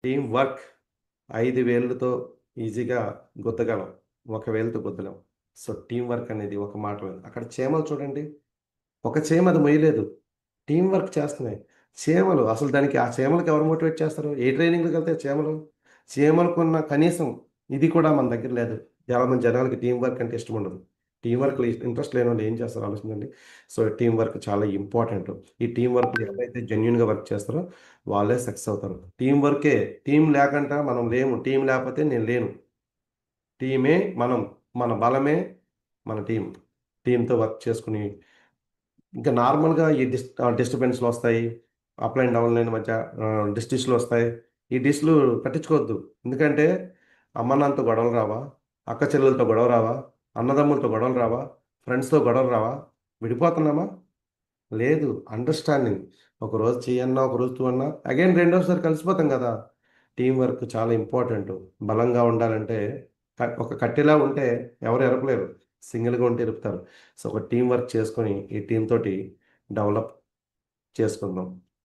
Team work 5 వేళ్ళతో ఈజీగా గుద్దగలం. ఒక వేలుతో గుద్దలేం. సో, టీమ్ వర్క్ అనేది ఒక మాటలో అక్కడ చీమలు చూడండి. ఒక చీమ అది మొయ్యలేదు. టీమ్ వర్క్ చేస్తున్నాయి. చీమలు అసలు దానికి ఆ చీమలకి ఎవరు మోటివేట్ చేస్తారు? ఏ ట్రైనింగ్‌లకెళ్తాయి చీమలు? చీమలకున్న కనీసం ఇది కూడా మన దగ్గర లేదు. చాలా మంది జనాలకి టీమ్ వర్క్ అంటే ఇష్టముండదు. టీమ్ వర్క్‌లో ఇంట్రెస్ట్ లేనోళ్ళు ఏం చేస్తారో ఆలోచించండి. సో, టీమ్ వర్క్ చాలా ఇంపార్టెంట్. ఈ టీమ్ వర్క్‌లో ఎవరైతే జెన్యూన్‌గా వర్క్ చేస్తారో వాళ్ళే సక్సెస్ అవుతారు. టీమ్ వర్కే టీమ్ లేకుండా మనం లేము. టీమ్ లేకపోతే నేను లేను. టీమే మనం. మన బలమే మన టీమ్. టీమ్‌తో వర్క్ చేసుకొని ఇంకా నార్మల్‌గా ఈ డిస్టర్బెన్స్‌లొస్తాయి. అప్ అండ్ డౌన్ లైన్ మధ్య డిస్‌లొస్తాయి. ఈ డిస్‌లు పట్టించుకోవద్దు. ఎందుకంటే అమ్మ, నాన్నతో గొడవలు రావా? అక్క చెల్లెలతో గొడవ రావా? అన్నదమ్ములతో గొడవలు రావా? ఫ్రెండ్స్‌తో గొడవలు రావా? విడిపోతున్నామా? లేదు. అండర్‌స్టాండింగ్. ఒకరోజు చెయ్యన్నా, ఒకరోజు 2 అన్నా అగైన్ రెండోసారి కలిసిపోతాం గదా! టీమ్ వర్క్ చాలా ఇంపార్టెంటు. బలంగా ఉండాలంటే ఒక కట్టెలా ఉంటే ఎవరు ఎరపలేరు. సింగిల్‌గా ఉంటే ఇరుకుతారు. సో, ఒక టీమ్ వర్క్ చేసుకొని ఈ టీమ్ తోటి డెవలప్ చేసుకుందాం.